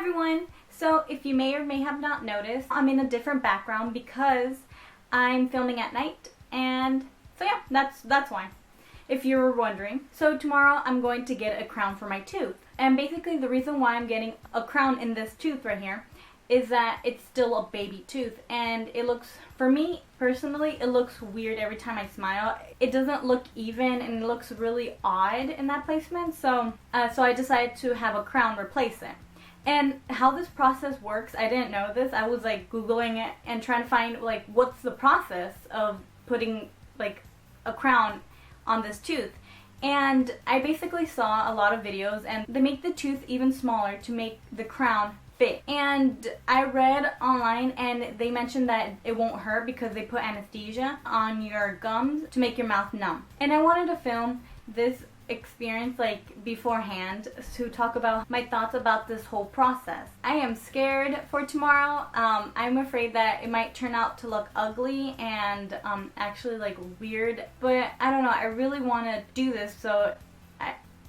everyone! So if you may or may have not noticed, I'm in a different background because I'm filming at night, and so yeah, that's why, if you were wondering. So tomorrow I'm going to get a crown for my tooth, and basically the reason why I'm getting a crown in this tooth right here is that it's still a baby tooth, and it looks, for me personally, it looks weird every time I smile. It doesn't look even, and it looks really odd in that placement, so I decided to have a crown replace it. And how this process works, I didn't know this. I was like Googling it and trying to find like what's the process of putting like a crown on this tooth. And I basically saw a lot of videos, and they make the tooth even smaller to make the crown fit. And I read online, and they mentioned that it won't hurt because they put anesthesia on your gums to make your mouth numb. And I wanted to film this experience like beforehand to talk about my thoughts about this whole process. I am scared for tomorrow. I'm afraid that it might turn out to look ugly and actually like weird, but I don't know, I really want to do this so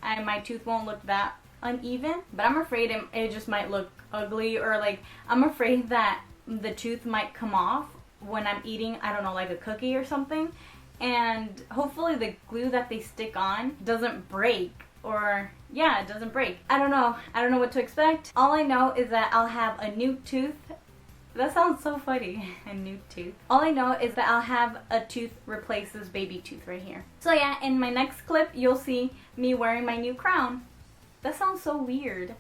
my tooth won't look that uneven, but I'm afraid it just might look ugly, or like I'm afraid that the tooth might come off when I'm eating, I don't know, like a cookie or something. And hopefully the glue that they stick on doesn't break, or yeah, it doesn't break. I don't know what to expect. All I know is that I'll have a new tooth. That sounds so funny. A new tooth. All I know is that I'll have a tooth replace this baby tooth right here. So yeah, in my next clip you'll see me wearing my new crown. That sounds so weird.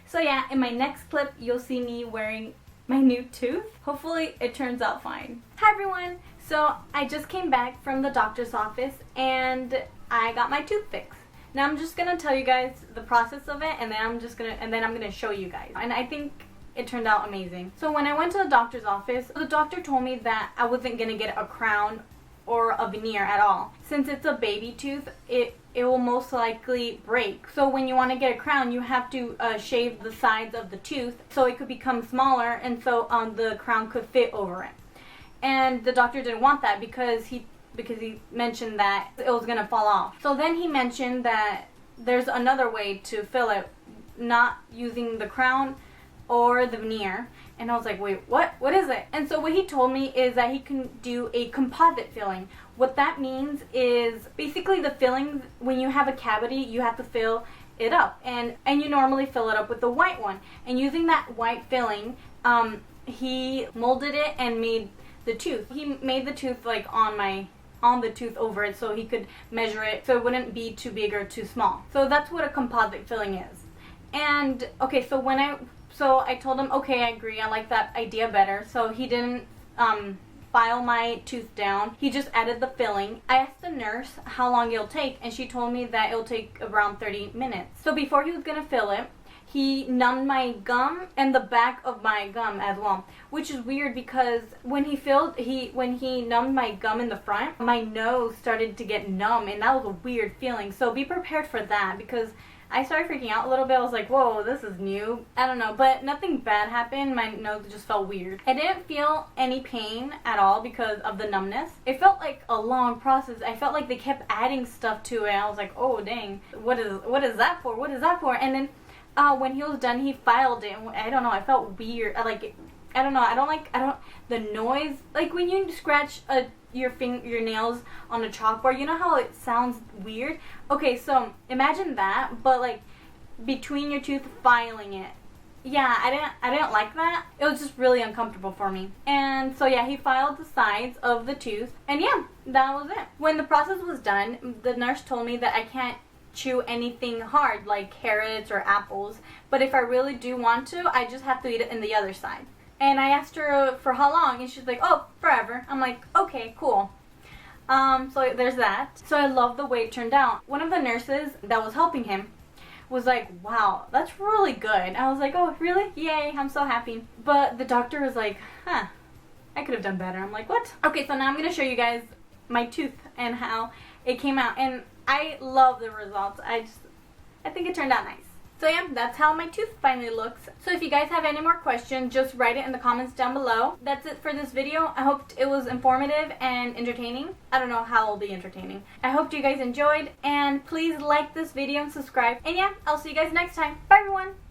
So yeah, in my next clip you'll see me wearing my new tooth. Hopefully it turns out fine. Hi everyone! So I just came back from the doctor's office and I got my tooth fixed. Now I'm just gonna tell you guys the process of it, and then I'm gonna show you guys. And I think it turned out amazing. So when I went to the doctor's office, the doctor told me that I wasn't gonna get a crown or a veneer at all. Since it's a baby tooth, it will most likely break. So when you want to get a crown, you have to shave the sides of the tooth so it could become smaller, and so the crown could fit over it. And the doctor didn't want that because he mentioned that it was gonna fall off. So then he mentioned that there's another way to fill it, not using the crown or the veneer. And I was like, wait, what is it? And so what he told me is that he can do a composite filling. What that means is basically the filling, when you have a cavity, you have to fill it up, and you normally fill it up with the white one. And using that white filling, he molded it and made the tooth. He made the tooth like on the tooth over it, so he could measure it so it wouldn't be too big or too small. So that's what a composite filling is. And okay, so I told him, okay, I agree, I like that idea better. So he didn't file my tooth down. He just added the filling. I asked the nurse how long it'll take, and she told me that it'll take around 30 minutes. So before he was gonna fill it, he numbed my gum and the back of my gum as well, which is weird because when he numbed my gum in the front, my nose started to get numb, and that was a weird feeling. So be prepared for that, because I started freaking out a little bit. I was like, whoa, this is new. I don't know, but nothing bad happened. My nose just felt weird. I didn't feel any pain at all because of the numbness. It felt like a long process. I felt like they kept adding stuff to it. I was like, oh dang, what is that for? What is that for? And then when he was done, he filed it, and I don't know, I felt weird. I don't know, the noise, like when you scratch your nails on a chalkboard, you know how it sounds weird? Okay, so imagine that, but like between your tooth, filing it. Yeah, I didn't like that. It was just really uncomfortable for me. And so yeah, he filed the sides of the tooth, and yeah, that was it. When the process was done, the nurse told me that I can't chew anything hard like carrots or apples, but if I really do want to, I just have to eat it in the other side. And I asked her for how long, and she's like, oh, forever. I'm like, okay, cool. So there's that. So I love the way it turned out. One of the nurses that was helping him was like, wow, that's really good. I was like, oh, really? Yay, I'm so happy. But the doctor was like, huh, I could have done better. I'm like, what? Okay, so now I'm gonna show you guys my tooth and how it came out. And I love the results. I think it turned out nice. So yeah, that's how my tooth finally looks. So if you guys have any more questions, just write it in the comments down below. That's it for this video. I hope it was informative and entertaining. I don't know how it'll be entertaining. I hope you guys enjoyed, and please like this video and subscribe. And yeah, I'll see you guys next time. Bye everyone!